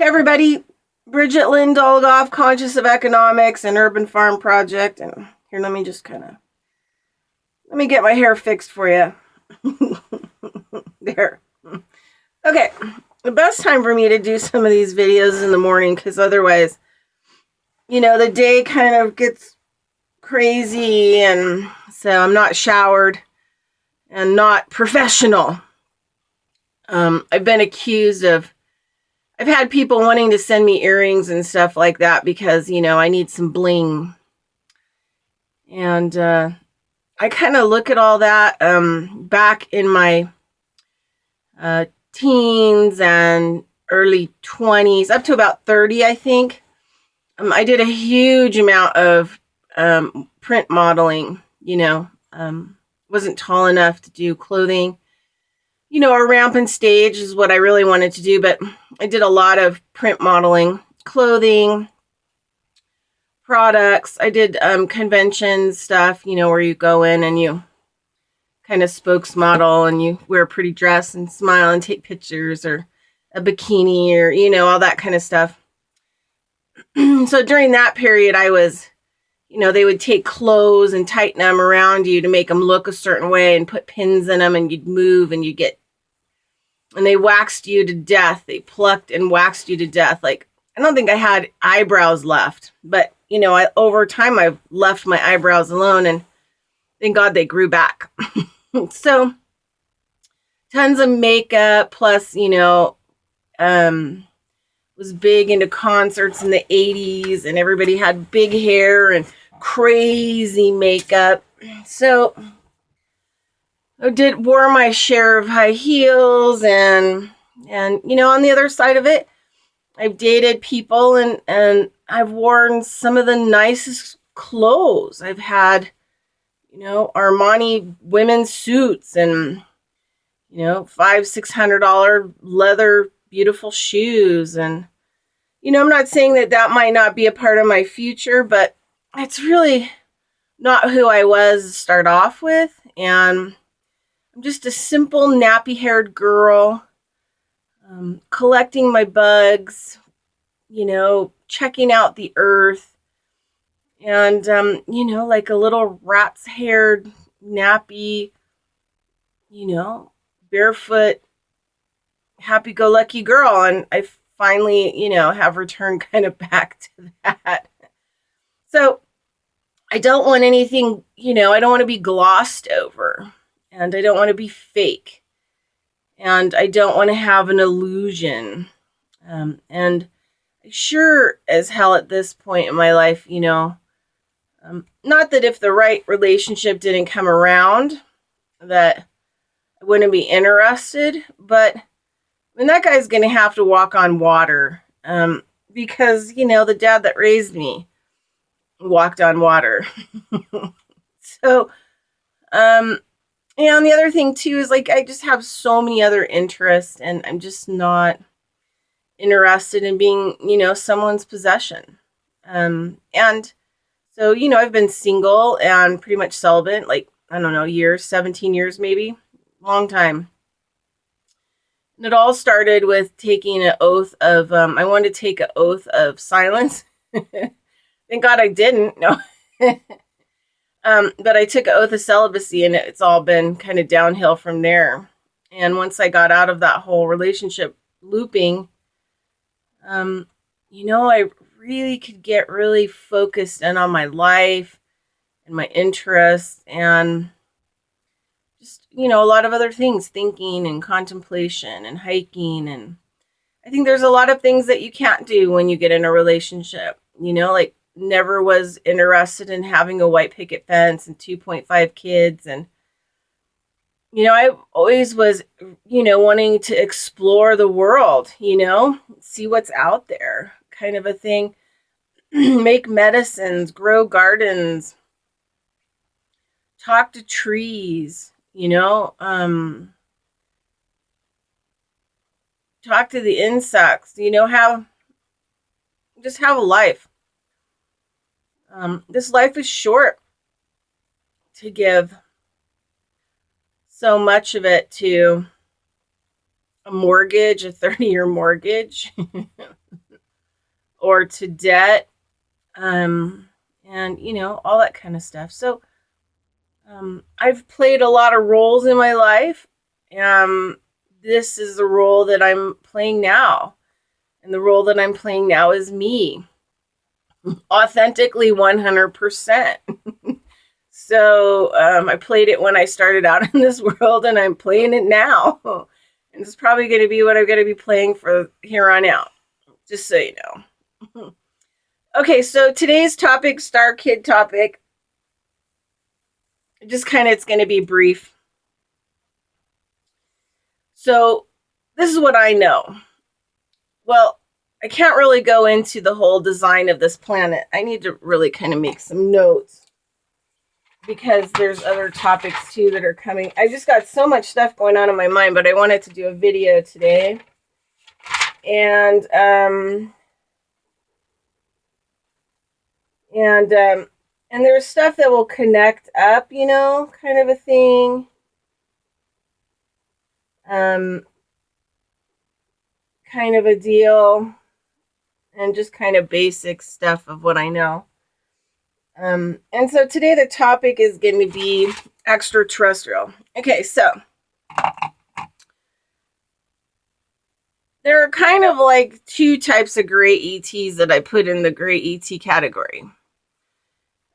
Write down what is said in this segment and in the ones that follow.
Hey everybody, Bridget Lynn Dolgoff, Conscious of Economics and Urban Farm Project. And here, let me get my hair fixed for you. There. Okay, the best time for me to do some of these videos is in the morning, because otherwise, the day kind of gets crazy, and so I'm not showered and not professional. I've been accused of I've had people wanting to send me earrings and stuff like that because, I need some bling. And I kind of look at all that back in my teens and early 20s, up to about 30, I think. I did a huge amount of print modeling, wasn't tall enough to do clothing. A ramp and stage is what I really wanted to do, but I did a lot of print modeling, clothing, products. I did convention stuff, where you go in and you kind of spokesmodel and you wear a pretty dress and smile and take pictures, or a bikini, or, all that kind of stuff. So during that period, I was, they would take clothes and tighten them around you to make them look a certain way and put pins in them, and you'd move and and they waxed you to death. They plucked and waxed you to death. Like, I don't think I had eyebrows left, but, over time I've left my eyebrows alone, and thank God they grew back. So tons of makeup, plus, was big into concerts in the 80s, and everybody had big hair and crazy makeup. So I wore my share of high heels, and on the other side of it, I've dated people, and I've worn some of the nicest clothes. I've had, Armani women's suits, and, $500-600 leather beautiful shoes. And, I'm not saying that might not be a part of my future, but it's really not who I was to start off with. And I'm just a simple nappy-haired girl, collecting my bugs, checking out the earth, and, like a little rat's-haired, nappy, barefoot, happy-go-lucky girl. And I finally, have returned kind of back to that. So I don't want anything, I don't want to be glossed over. And I don't want to be fake. And I don't want to have an illusion. And sure as hell at this point in my life, not that if the right relationship didn't come around, that I wouldn't be interested. But that guy's going to have to walk on water. Because, the dad that raised me walked on water. So, and the other thing too is, like, I just have so many other interests, and I'm just not interested in being, someone's possession. And so, I've been single and pretty much celibate, like, I don't know, years, 17 years maybe, long time. And it all started with taking an oath of, I wanted to take an oath of silence. Thank God I didn't. No. But I took an oath of celibacy, and it's all been kind of downhill from there. And once I got out of that whole relationship looping, I really could get really focused in on my life and my interests, and just, a lot of other things, thinking and contemplation and hiking. And I think there's a lot of things that you can't do when you get in a relationship, like, never was interested in having a white picket fence and 2.5 kids. And, I always was, wanting to explore the world, see what's out there, kind of a thing. Make medicines, grow gardens, talk to trees, talk to the insects, just have a life. This life is short to give so much of it to a mortgage, a 30-year mortgage, or to debt, and all that kind of stuff. So I've played a lot of roles in my life. This is the role that I'm playing now. And the role that I'm playing now is me. Authentically 100%. So I played it when I started out in this world, and I'm playing it now. And it's probably going to be what I'm going to be playing for here on out. Just so you know. Okay, so today's topic, Star Kid topic, just kind of, it's going to be brief. So this is what I know. Well, I can't really go into the whole design of this planet. I need to really kind of make some notes because there's other topics too that are coming. I just got so much stuff going on in my mind, but I wanted to do a video today. And there's stuff that will connect up, kind of a thing. Kind of a deal, and just kind of basic stuff of what I know. And so today the topic is going to be extraterrestrial. Okay, so there are kind of like two types of gray ETs that I put in the gray ET category.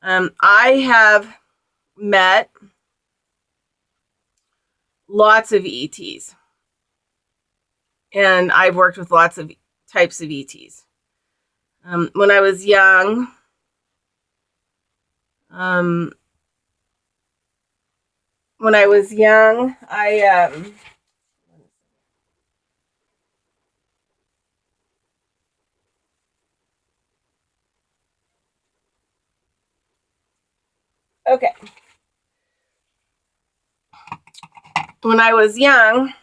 I have met lots of ETs. And I've worked with lots of types of ETs. When I was young, okay. When I was young,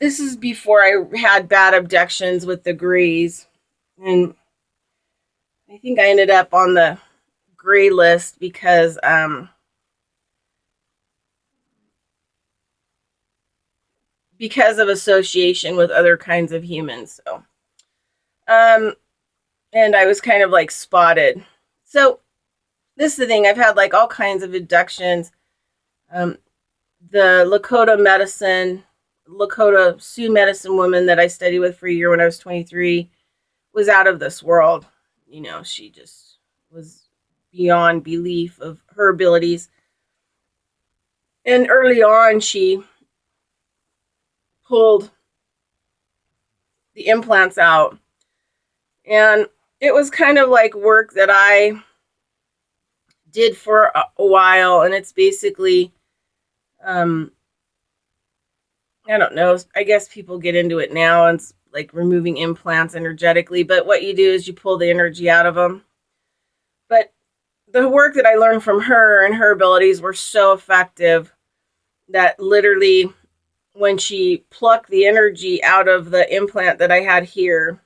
this is before I had bad abductions with the Greys, and I think I ended up on the Grey list because of association with other kinds of humans. So, and I was kind of like spotted. So this is the thing. I've had like all kinds of abductions. The Lakota Sioux medicine woman that I studied with for a year when I was 23 was out of this world. She just was beyond belief of her abilities. And early on, she pulled the implants out. And it was kind of like work that I did for a while. And it's basically, I don't know, I guess people get into it now, and it's like removing implants energetically. But what you do is you pull the energy out of them. But the work that I learned from her and her abilities were so effective that literally when she plucked the energy out of the implant that I had here,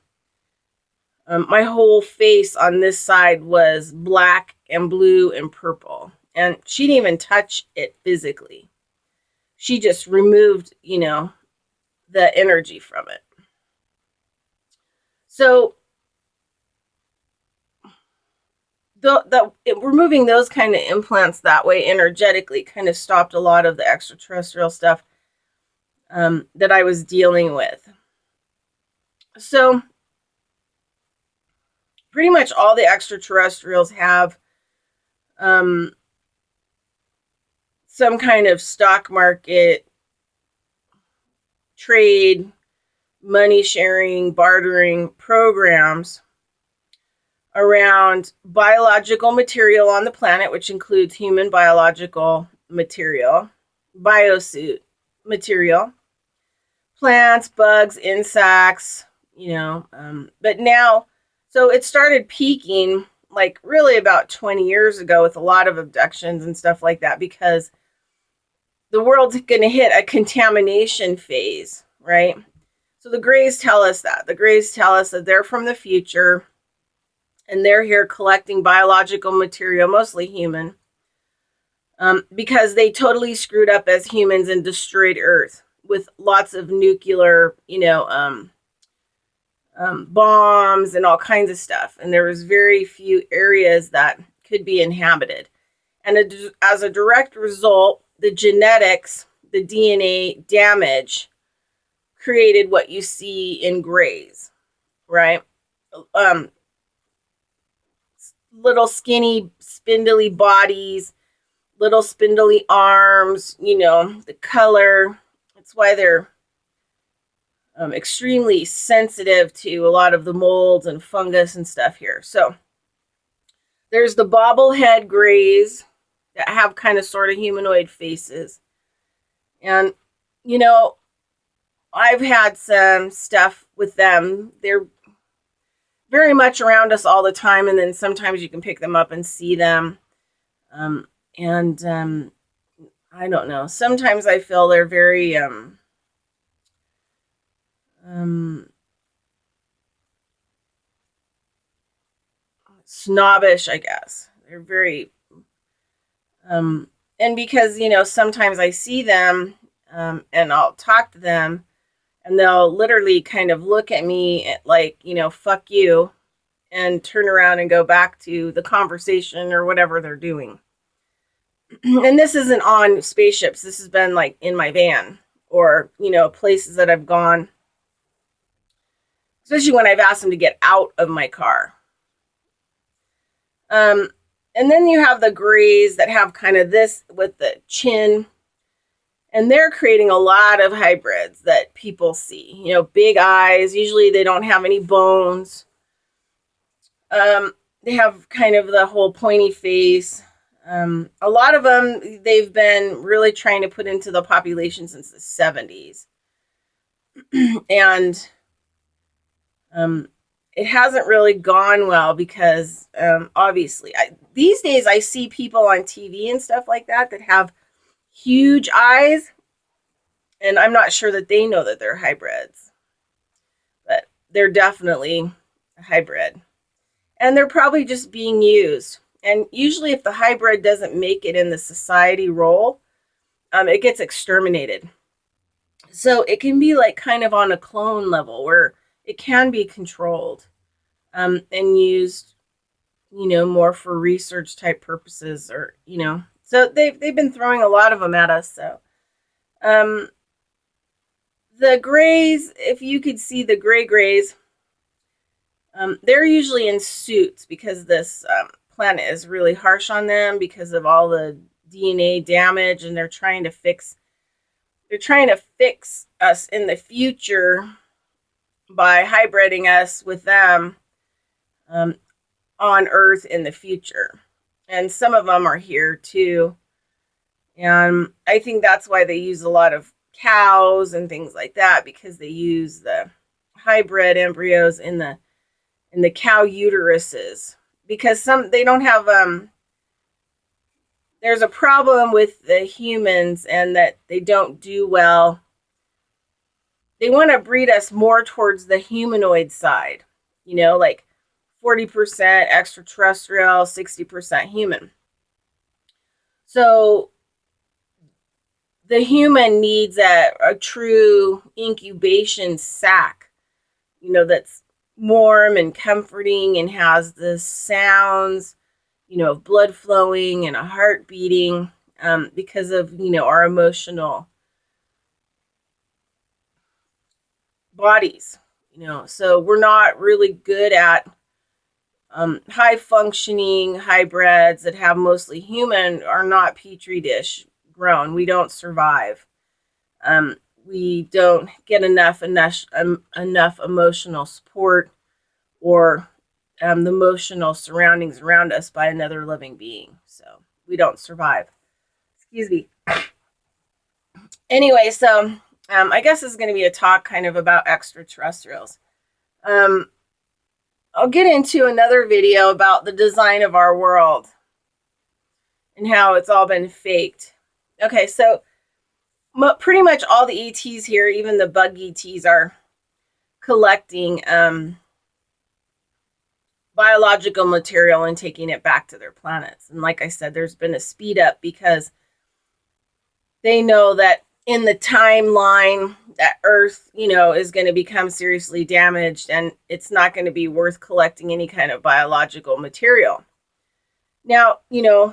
my whole face on this side was black and blue and purple. And she didn't even touch it physically. She just removed, the energy from it. So removing those kind of implants that way energetically kind of stopped a lot of the extraterrestrial stuff that I was dealing with. So pretty much all the extraterrestrials have some kind of stock market, trade, money sharing, bartering programs around biological material on the planet, which includes human biological material, biosuit material, plants, bugs, insects, but now, so it started peaking like really about 20 years ago with a lot of abductions and stuff like that, because the world's going to hit a contamination phase, right? So the Greys tell us that. The Greys tell us that they're from the future and they're here collecting biological material, mostly human, because they totally screwed up as humans and destroyed Earth. with lots of nuclear, bombs and all kinds of stuff. And there was very few areas that could be inhabited. And as a direct result, the genetics, the DNA damage created what you see in grays, right? Little skinny, spindly bodies, little spindly arms, the color. That's why they're extremely sensitive to a lot of the molds and fungus and stuff here. So there's the bobblehead grays that have kind of sort of humanoid faces. And, I've had some stuff with them. They're very much around us all the time, and then sometimes you can pick them up and see them. And I don't know. Sometimes I feel they're very snobbish, I guess. They're very and because sometimes I see them and I'll talk to them, and they'll literally kind of look at me like, fuck you, and turn around and go back to the conversation or whatever they're doing. And this isn't on spaceships. This has been like in my van or, places that I've gone, especially when I've asked them to get out of my car. And then you have the grays that have kind of this with the chin. And they're creating a lot of hybrids that people see. Big eyes. Usually they don't have any bones. They have kind of the whole pointy face. A lot of them, they've been really trying to put into the population since the 70s. And it hasn't really gone well because obviously these days I see people on TV and stuff like that have huge eyes, and I'm not sure that they know that they're hybrids, but they're definitely a hybrid, and they're probably just being used. And usually if the hybrid doesn't make it in the society role, it gets exterminated. So it can be like kind of on a clone level where it can be controlled and used, more for research type purposes, or, so they've been throwing a lot of them at us. So the grays, if you could see the grays, they're usually in suits because this planet is really harsh on them because of all the DNA damage, and they're trying to fix us in the future by hybriding us with them on Earth in the future. And some of them are here too. And I think that's why they use a lot of cows and things like that, because they use the hybrid embryos in the cow uteruses, because they don't have there's a problem with the humans, and that they don't do well. They want to breed us more towards the humanoid side, like 40% extraterrestrial, 60% human. So the human needs a true incubation sac, that's warm and comforting and has the sounds, of blood flowing and a heart beating, because of, our emotional bodies, so we're not really good at high functioning hybrids that have mostly human are not petri dish grown. We don't survive. We don't get enough emotional support or the emotional surroundings around us by another living being. So we don't survive. Excuse me. Anyway, so I guess this is going to be a talk kind of about extraterrestrials. I'll get into another video about the design of our world and how it's all been faked. Okay, so pretty much all the ETs here, even the bug ETs, are collecting biological material and taking it back to their planets. And like I said, there's been a speed up because they know that in the timeline that Earth, is going to become seriously damaged, and it's not going to be worth collecting any kind of biological material. Now,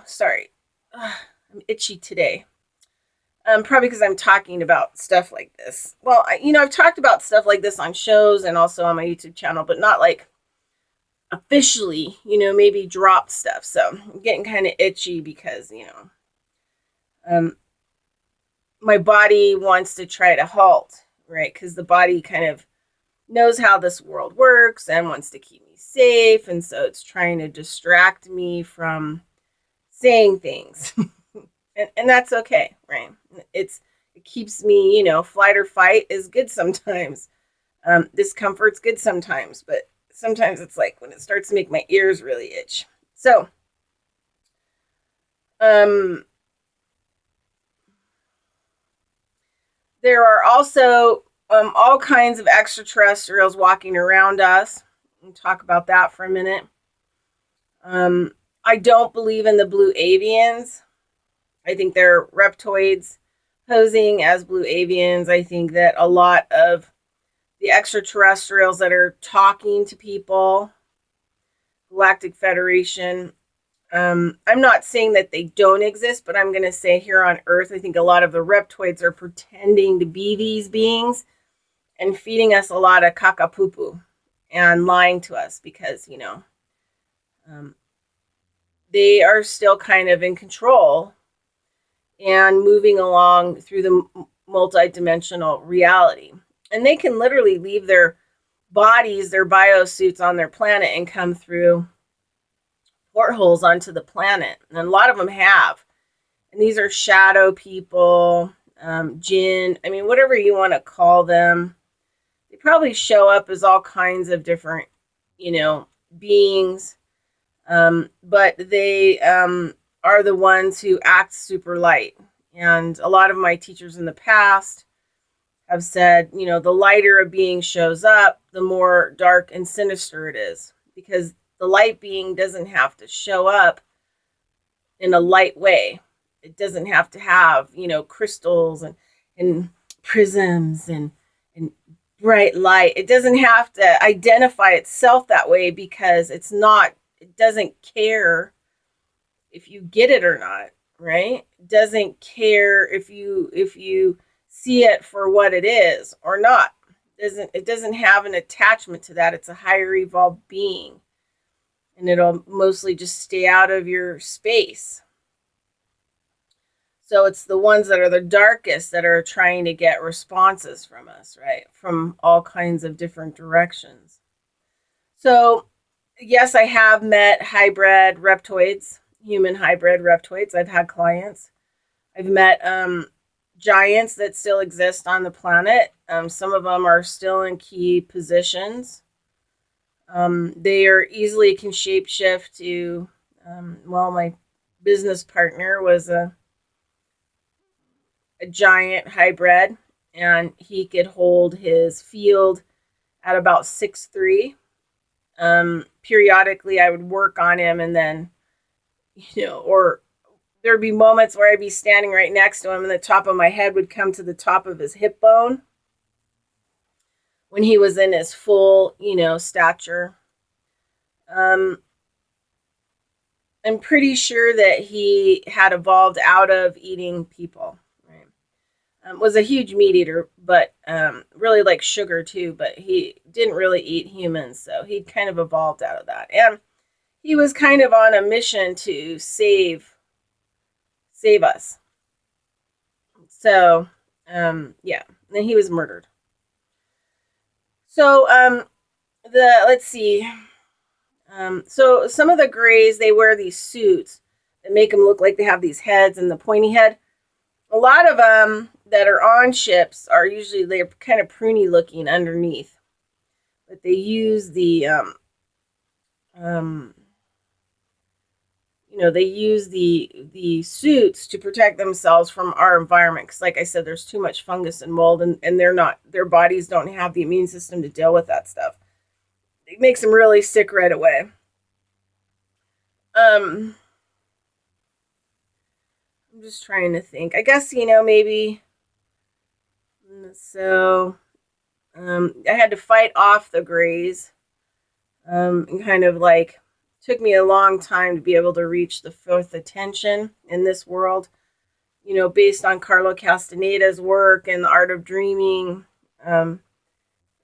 sorry, I'm itchy today. Probably because I'm talking about stuff like this. Well, I've talked about stuff like this on shows and also on my YouTube channel, but not like officially, maybe drop stuff. So I'm getting kind of itchy because, my body wants to try to halt, right? Because the body kind of knows how this world works and wants to keep me safe. And so it's trying to distract me from saying things. and that's okay, right? It keeps me, flight or fight is good sometimes. Discomfort's good sometimes, but sometimes it's like when it starts to make my ears really itch. So, there are also all kinds of extraterrestrials walking around us. We'll talk about that for a minute. I don't believe in the blue avians. I think they're reptoids posing as blue avians. I think that a lot of the extraterrestrials that are talking to people, Galactic Federation, I'm not saying that they don't exist, but I'm going to say here on Earth, I think a lot of the reptoids are pretending to be these beings and feeding us a lot of caca-poo-poo and lying to us because, they are still kind of in control and moving along through the multidimensional reality. And they can literally leave their bodies, their biosuits on their planet and come through portholes onto the planet. And a lot of them have. And these are shadow people, jinn, whatever you want to call them. They probably show up as all kinds of different, beings. But they are the ones who act super light. And a lot of my teachers in the past have said, the lighter a being shows up, the more dark and sinister it is. Because the light being doesn't have to show up in a light way. It doesn't have to have, crystals and prisms and bright light. It doesn't have to identify itself that way because it doesn't care if you get it or not, right? It doesn't care if you see it for what it is or not. It doesn't have an attachment to that. It's a higher evolved being. And it'll mostly just stay out of your space. So it's the ones that are the darkest that are trying to get responses from us, right? From all kinds of different directions. So, yes, I have met hybrid reptoids, human hybrid reptoids. I've had clients. I've met giants that still exist on the planet. Some of them are still in key positions. They are easily can shapeshift to, my business partner was a giant hybrid, and he could hold his field at about 6'3". Periodically I would work on him, and then, or there'd be moments where I'd be standing right next to him and the top of my head would come to the top of his hip bone when he was in his full, stature. I'm pretty sure that he had evolved out of eating people. Right? Was a huge meat eater, but really liked sugar too. But he didn't really eat humans, so he kind of evolved out of that. And he was kind of on a mission to save us. So, yeah. Then he was murdered. So, let's see. So some of the Greys, they wear these suits that make them look like they have these heads and the pointy head. A lot of them that are on ships are usually, they're kind of pruny looking underneath. But they use the, they use the suits to protect themselves from our environment. Because like I said, there's too much fungus and mold, and their bodies don't have the immune system to deal with that stuff. It makes them really sick right away. I'm just trying to think. I guess, maybe So I had to fight off the grays, and kind of like took me a long time to be able to reach the fourth attention in this world, based on Carlo Castaneda's work and the art of dreaming. Um,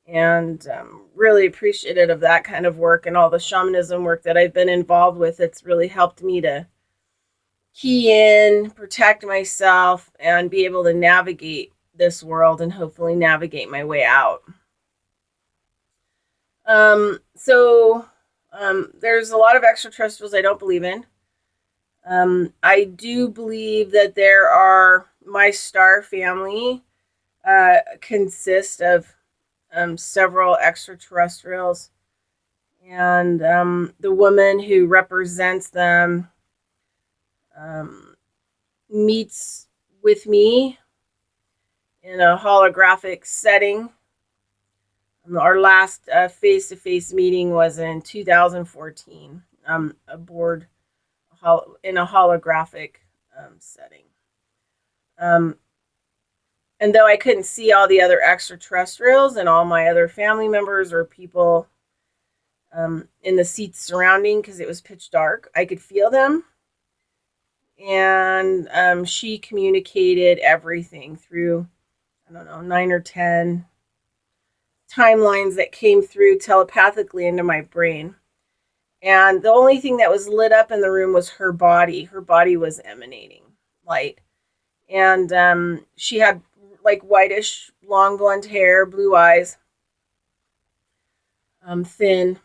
and really appreciative of that kind of work and all the shamanism work that I've been involved with. It's really helped me to key in, protect myself, and be able to navigate this world and hopefully navigate my way out. There's a lot of extraterrestrials I don't believe in. I do believe that my star family consists of several extraterrestrials, and the woman who represents them meets with me in a holographic setting. Our last face-to-face meeting was in 2014, aboard in a holographic setting. And though I couldn't see all the other extraterrestrials and all my other family members or people in the seats surrounding, because it was pitch dark, I could feel them. And she communicated everything through, 9 or 10 timelines that came through telepathically into my brain. And the only thing that was lit up in the room was her body. Her body was emanating light. And she had like whitish, long blonde hair, blue eyes, thin.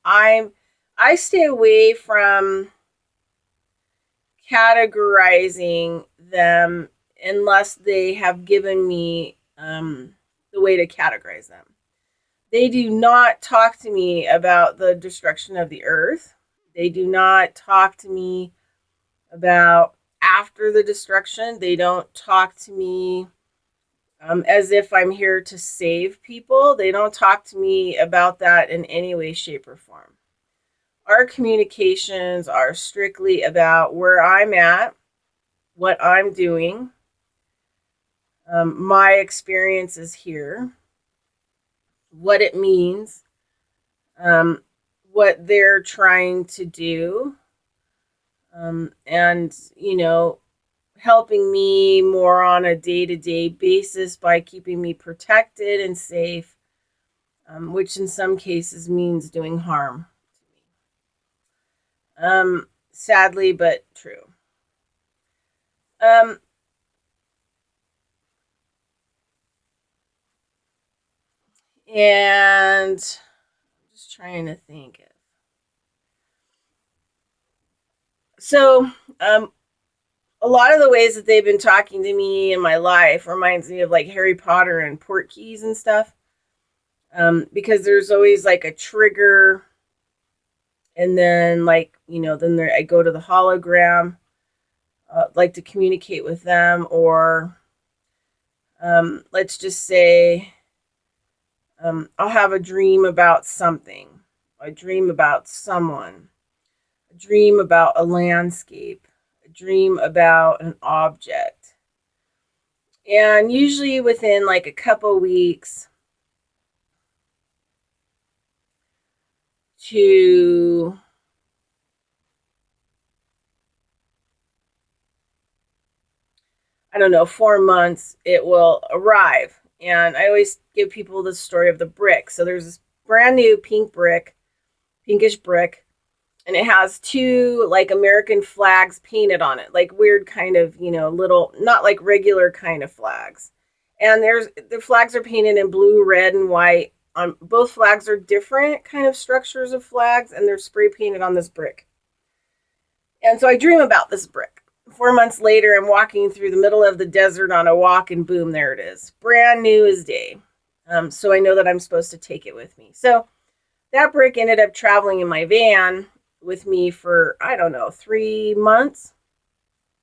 I stay away from categorizing them unless they have given me the way to categorize them. They do not talk to me about the destruction of the earth. They do not talk to me about after the destruction. They don't talk to me as if I'm here to save people. They don't talk to me about that in any way, shape, or form. Our communications are strictly about where I'm at, what I'm doing, my experiences here, what it means, what they're trying to do, and, helping me more on a day-to-day basis by keeping me protected and safe, which in some cases means doing harm to me. Sadly, but true. And I'm just trying to think. So, a lot of the ways that they've been talking to me in my life reminds me of like Harry Potter and port keys and stuff. Because there's always like a trigger, and then I go to the hologram, like to communicate with them, or let's just say I'll have a dream about something, a dream about someone, a dream about a landscape, a dream about an object. And usually within like a couple weeks to 4 months, it will arrive. And I always give people the story of the brick. So there's this brand new pinkish brick, and it has 2 like American flags painted on it, like weird kind of, little, not like regular kind of flags. And the flags are painted in blue, red, and white. Both flags are different kind of structures of flags, and they're spray painted on this brick. And so I dream about this brick. 4 months later, I'm walking through the middle of the desert on a walk, and boom, there it is. Brand new as day. So I know that I'm supposed to take it with me. So that brick ended up traveling in my van with me for, 3 months,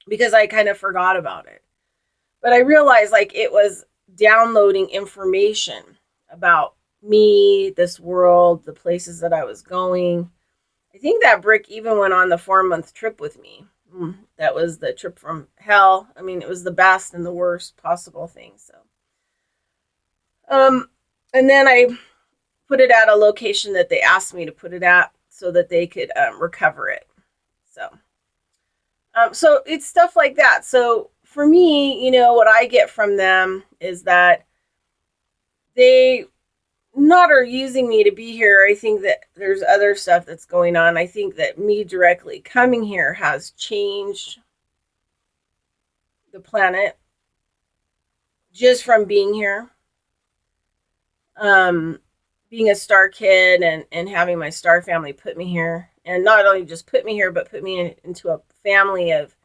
because I kind of forgot about it. But I realized like it was downloading information about me, this world, the places that I was going. I think that brick even went on the 4-month trip with me. That was the trip from hell. I mean, it was the best and the worst possible thing. So, um, and then I put it at a location that they asked me to put it at so that they could recover it. So, so it's stuff like that. So for me, what I get from them is that they not are using me to be here. I think that there's other stuff that's going on. I think that me directly coming here has changed the planet just from being here. Being a star kid and having my star family put me here. And not only just put me here, but put me into a family of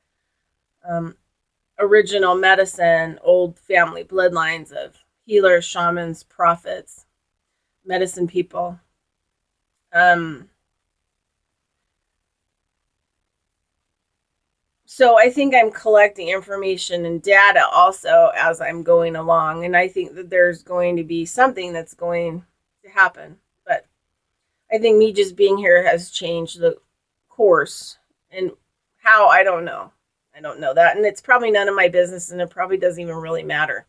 original medicine, old family bloodlines of healers, shamans, prophets, medicine people. So I think I'm collecting information and data also as I'm going along. And I think that there's going to be something that's going to happen. But I think me just being here has changed the course. And how, I don't know. I don't know that. And it's probably none of my business, and it probably doesn't even really matter.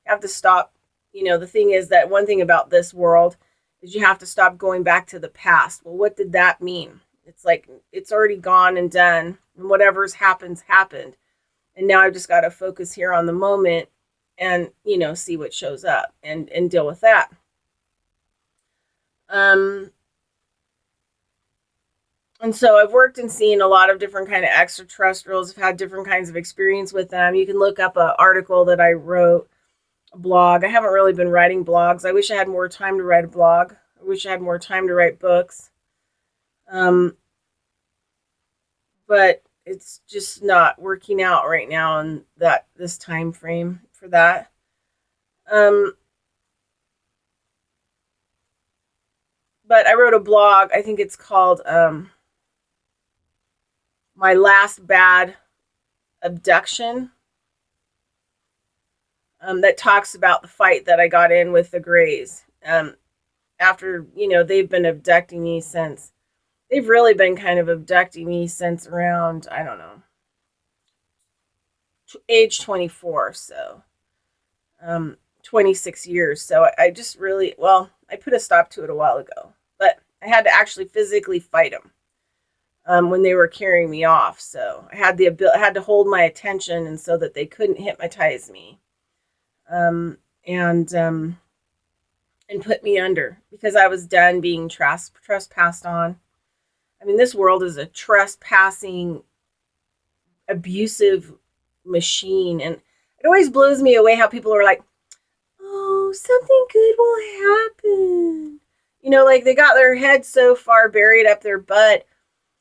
You have to stop. The thing is that one thing about this world is you have to stop going back to the past. Well, what did that mean? It's like it's already gone and done, and whatever's happened. And now I've just got to focus here on the moment and, see what shows up and deal with that. And so I've worked and seen a lot of different kind of extraterrestrials. I've had different kinds of experience with them. You can look up an article that I wrote, a blog. I haven't really been writing blogs. I wish I had more time to write a blog. I wish I had more time to write books. But it's just not working out right now in this time frame for that. But I wrote a blog. I think it's called My Last Bad Abduction. That talks about the fight that I got in with the Greys. After, they've been abducting me since. They've really been kind of abducting me since around, I don't know, age 24. So, 26 years. So I just really, I put a stop to it a while ago. But I had to actually physically fight them when they were carrying me off. So I had had to hold my attention, and so that they couldn't hypnotize me. And put me under, because I was done being trespassed on. I mean, this world is a trespassing, abusive machine. And it always blows me away how people are like, oh, something good will happen. Like they got their head so far buried up their butt,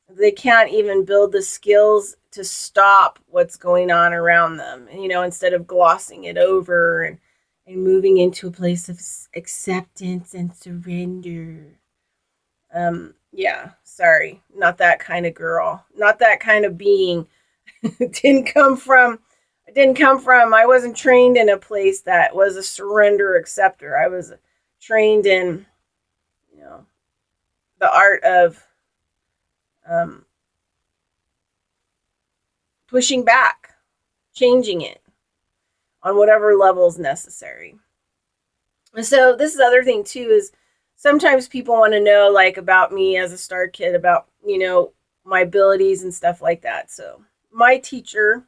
they can't even build the skills to stop what's going on around them. Instead of glossing it over and moving into a place of acceptance and surrender. Yeah, sorry, not that kind of girl, not that kind of being. I wasn't trained in a place that was a surrender acceptor. I was trained in, the art of pushing back, changing it on whatever level's necessary. And so this is the other thing too, is sometimes people want to know, like, about me as a star kid, about, my abilities and stuff like that. So my teacher,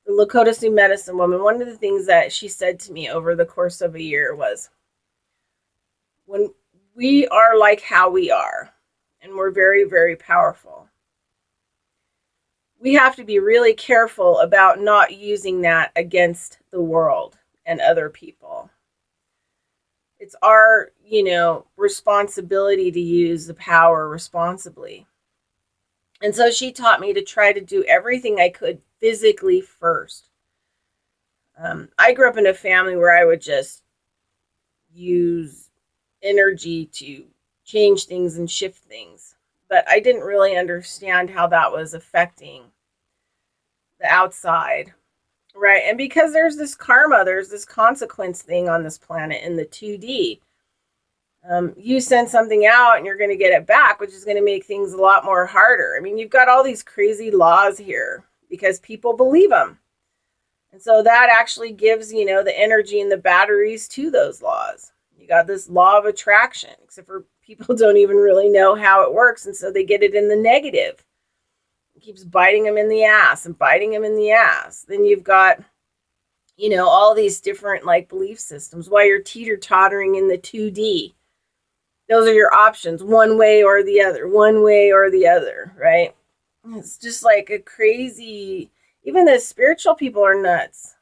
the Lakota Sioux medicine woman, one of the things that she said to me over the course of a year was, when we are like how we are, and we're very, very powerful, we have to be really careful about not using that against the world and other people. It's our, responsibility to use the power responsibly. And so she taught me to try to do everything I could physically first. I grew up in a family where I would just use energy to change things and shift things. But I didn't really understand how that was affecting the outside, right? And because there's this karma, there's this consequence thing on this planet in the 2D. You send something out and you're going to get it back, which is going to make things a lot more harder. I mean, you've got all these crazy laws here because people believe them. And so that actually gives, the energy and the batteries to those laws. You got this law of attraction, except for people don't even really know how it works. And so they get it in the negative. It keeps biting them in the ass and biting them in the ass. Then you've got, all these different belief systems while you're teeter-tottering in the 2D. Those are your options, one way or the other, right? It's just like a crazy, even the spiritual people are nuts.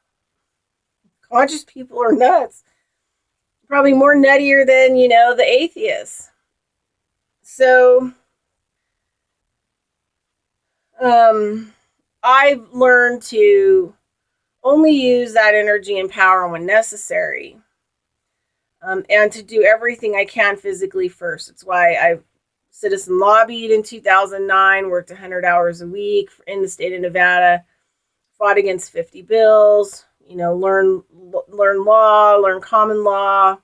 Conscious people are nuts. Probably more nuttier than, the atheists. So, I've learned to only use that energy and power when necessary. And to do everything I can physically first. It's why I citizen lobbied in 2009, worked 100 hours a week in the state of Nevada, fought against 50 bills, learn law, learn common law,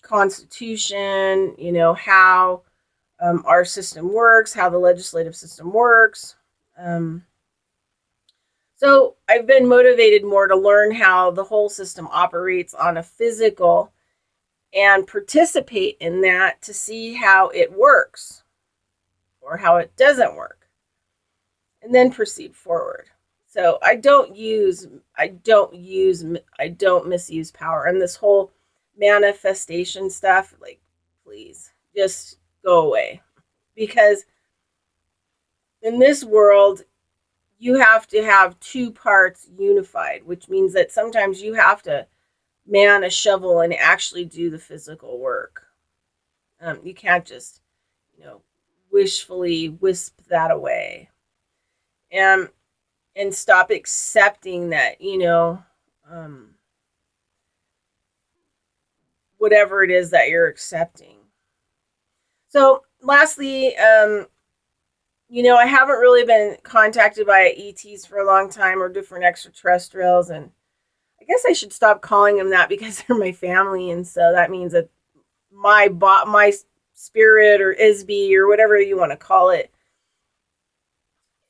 constitution, how our system works, how the legislative system works. So I've been motivated more to learn how the whole system operates on a physical and participate in that to see how it works or how it doesn't work, and then proceed forward. So I don't misuse power. And this whole manifestation stuff, please just go away. Because in this world, you have to have two parts unified, which means that sometimes you have to man a shovel and actually do the physical work. You can't just, wishfully wisp that away. And stop accepting that, whatever it is that you're accepting. So lastly, I haven't really been contacted by ETs for a long time, or different extraterrestrials, and I guess I should stop calling them that because they're my family, and so that means that my spirit or ISB or whatever you want to call it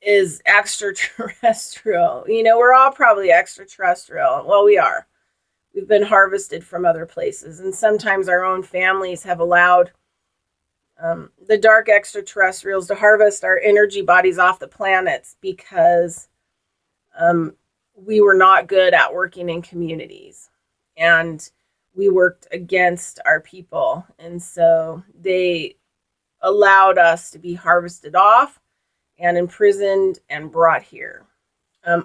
is extraterrestrial. We're all probably extraterrestrial. Well, we are. We've been harvested from other places, and sometimes our own families have allowed the dark extraterrestrials to harvest our energy bodies off the planets because we were not good at working in communities, and we worked against our people, and so they allowed us to be harvested off and imprisoned and brought here.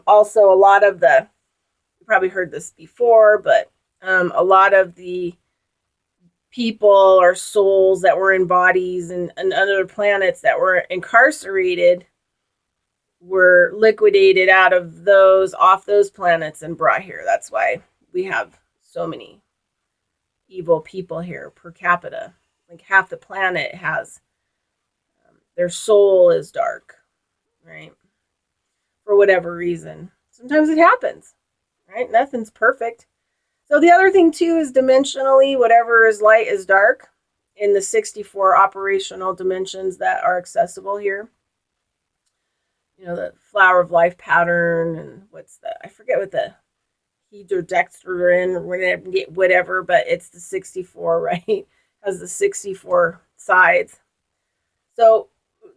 Also, a lot of you probably heard this before, but a lot of the people or souls that were in bodies and other planets that were incarcerated were liquidated off those planets and brought here. That's why we have so many evil people here per capita. Like half the planet has, their soul is dark, right? For whatever reason. Sometimes it happens, right? Nothing's perfect. So the other thing too is dimensionally, whatever is light is dark in the 64 operational dimensions that are accessible here. The flower of life pattern, and I forget what the hedrodextrin or whatever, but it's the 64, right? Has the 64 sides. So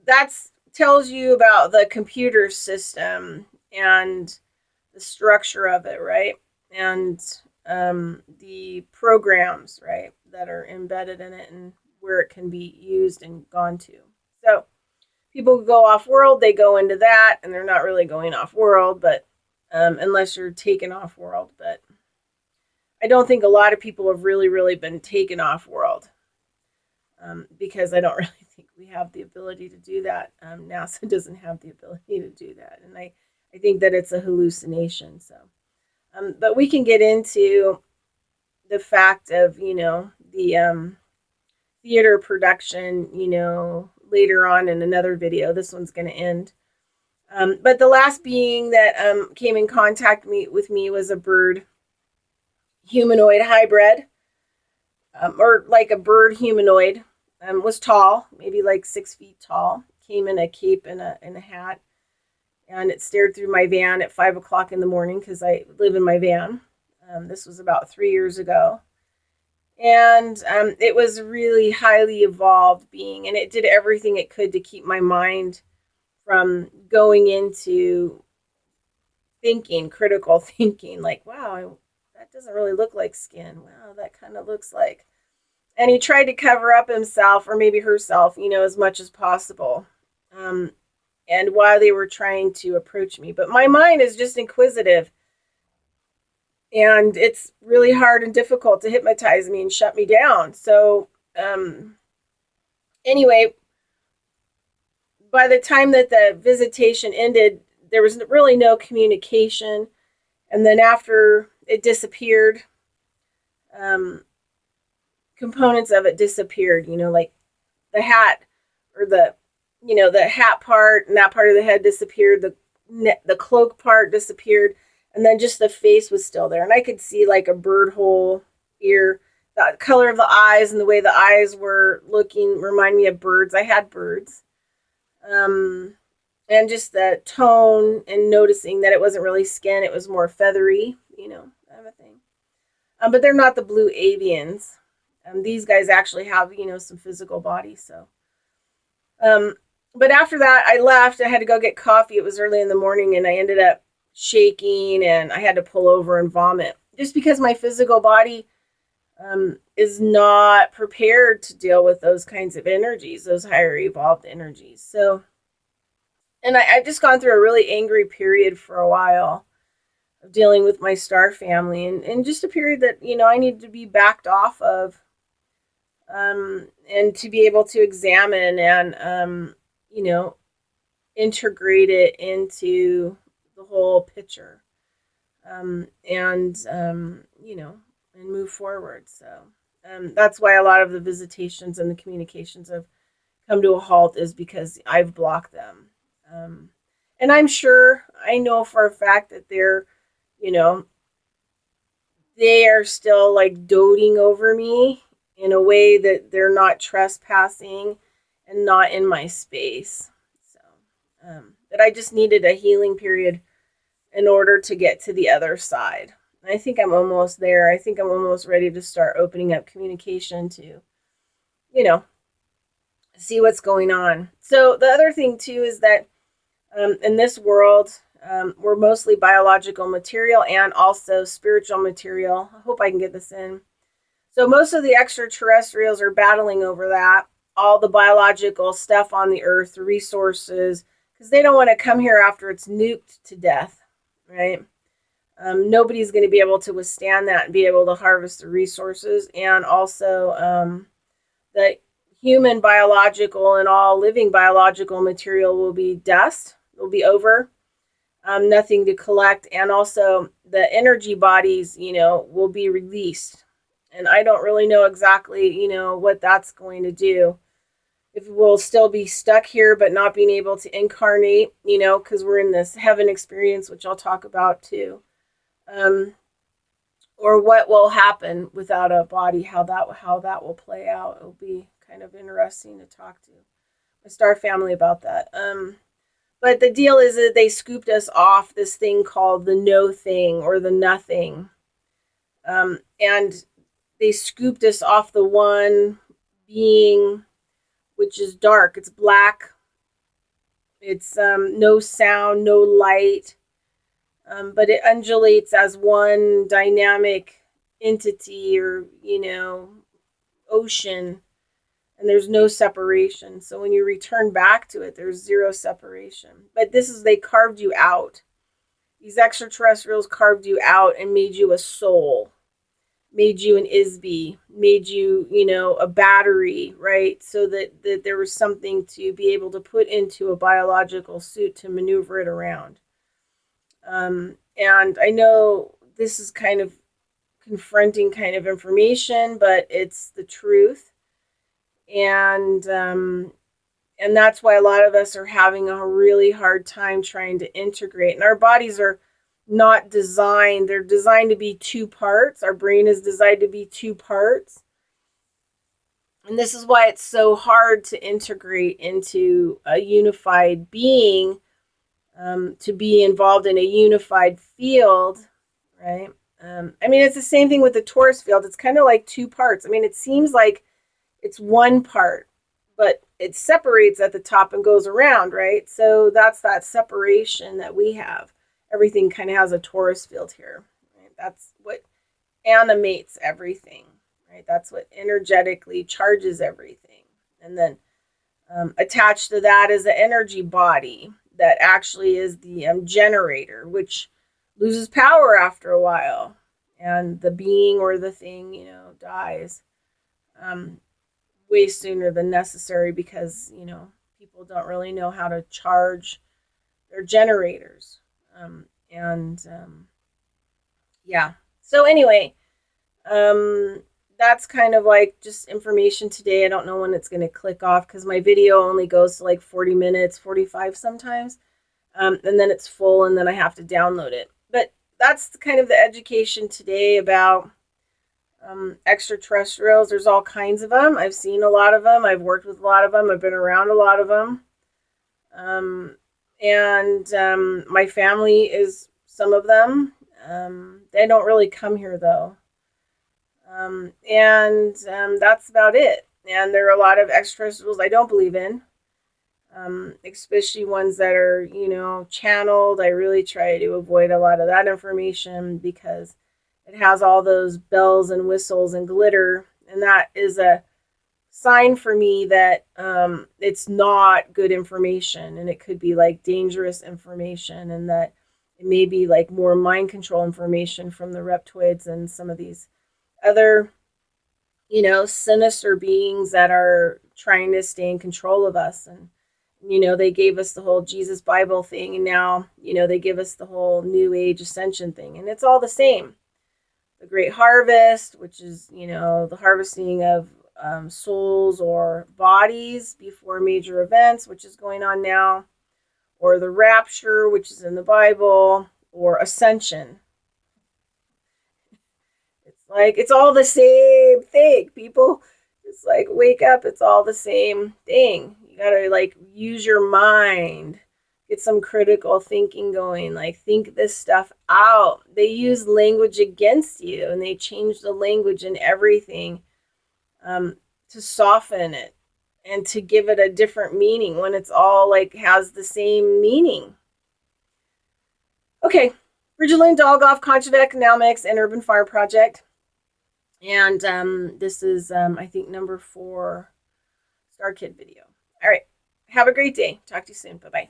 that tells you about the computer system and the structure of it, right? And the programs, right, that are embedded in it and where it can be used and gone to. So people who go off world, they go into that, and they're not really going off world, but unless you're taken off world. But I don't think a lot of people have really, really been taken off world, because I don't really think we have the ability to do that. NASA doesn't have the ability to do that, and I think that it's a hallucination. So. But we can get into the fact of, the theater production, later on in another video. This one's going to end. But the last being that came in contact with me was a bird humanoid hybrid or like a bird humanoid. Was tall, maybe like 6 feet tall. Came in a cape and a hat, and it stared through my van at 5 o'clock in the morning because I live in my van. This was about 3 years ago, and it was really highly evolved being, and it did everything it could to keep my mind from going into thinking, critical thinking, like, wow, that doesn't really look like skin. Wow, that kind of looks like. And he tried to cover up himself or maybe herself, as much as possible. Um, and while they were trying to approach me, but my mind is just inquisitive, and it's really hard and difficult to hypnotize me and shut me down. So, anyway, by the time that the visitation ended, there was really no communication. And then after it disappeared, um, components of it disappeared, like the hat or the hat part, and that part of the head disappeared. The cloak part disappeared. And then just the face was still there. And I could see like a bird hole ear. The color of the eyes and the way the eyes were looking remind me of birds. I had birds. And just the tone and noticing that it wasn't really skin. It was more feathery, kind of a thing. But they're not the blue avians. These guys actually have, some physical body. So, but after that, I left. I had to go get coffee. It was early in the morning, and I ended up shaking, and I had to pull over and vomit just because my physical body is not prepared to deal with those kinds of energies, those higher evolved energies. So, and I've just gone through a really angry period for a while of dealing with my star family, and just a period that, I needed to be backed off of, and to be able to examine and, integrate it into the whole picture, and move forward. So that's why a lot of the visitations and the communications have come to a halt, is because I've blocked them. And I know for a fact that they are still like doting over me in a way that they're not trespassing and not in my space. So, that I just needed a healing period in order to get to the other side. I think I'm almost there. I think I'm almost ready to start opening up communication to, see what's going on. So the other thing too is that in this world, we're mostly biological material and also spiritual material. I hope I can get this in. So most of the extraterrestrials are battling over that, all the biological stuff on the earth, the resources, because they don't want to come here after it's nuked to death, right? Nobody's going to be able to withstand that and be able to harvest the resources. And also the human biological and all living biological material will be dust, will be over, nothing to collect. And also the energy bodies, will be released. And I don't really know exactly, what that's going to do. If we'll still be stuck here but not being able to incarnate, because we're in this heaven experience, which I'll talk about too. Or what will happen without a body, how that will play out. It'll be kind of interesting to talk to my star family about that. But the deal is that they scooped us off this thing called the no thing or the nothing. And they scooped us off the one being, which is dark. It's black. It's no sound, no light. But it undulates as one dynamic entity or, ocean. And there's no separation. So when you return back to it, there's zero separation. But they carved you out. These extraterrestrials carved you out and made you a soul, made you an ISB, made you, a battery, right? So that there was something to be able to put into a biological suit to maneuver it around. And I know this is kind of confronting kind of information, but it's the truth. And that's why a lot of us are having a really hard time trying to integrate. And our bodies are not designed. They're designed to be two parts. Our brain is designed to be two parts. And this is why it's so hard to integrate into a unified being, to be involved in a unified field, right? I mean, it's the same thing with the torus field. It's kind of like two parts. I mean, it seems like it's one part, but it separates at the top and goes around, right? So that's that separation that we have. Everything kind of has a torus field here. Right? That's what animates everything, right? That's what energetically charges everything. And then attached to that is the energy body that actually is the generator, which loses power after a while. And the being or the thing, dies um, way sooner than necessary because, people don't really know how to charge their generators. And yeah. So anyway, um, that's kind of like just information today. I don't know when it's going to click off because my video only goes to like 40 minutes, 45 sometimes. And then it's full and then I have to download it. But that's kind of the education today about extraterrestrials. There's all kinds of them. I've seen a lot of them. I've worked with a lot of them. I've been around a lot of them. And my family is some of them. They don't really come here though. And that's about it. And there are a lot of extraterrestrials I don't believe in, especially ones that are, channeled. I really try to avoid a lot of that information because it has all those bells and whistles and glitter. And that is a sign for me that it's not good information, and it could be like dangerous information, and that it may be like more mind control information from the reptoids and some of these other, sinister beings that are trying to stay in control of us. And, they gave us the whole Jesus Bible thing, and now, they give us the whole New Age ascension thing, and it's all the same. The Great Harvest, which is, the harvesting of souls or bodies before major events, which is going on now, or the rapture, which is in the Bible, or ascension. It's like, it's all the same thing, people. It's like, wake up, it's all the same thing. You gotta like use your mind, get some critical thinking going, like think this stuff out. They use language against you, and they change the language and everything to soften it and to give it a different meaning when it's all like has the same meaning. Okay, Bridgerland, Dolgoff, Concha of Economics, and Urban Farm Project. And this is, I think, number 4 Star Kid video. All right, have a great day. Talk to you soon. Bye-bye.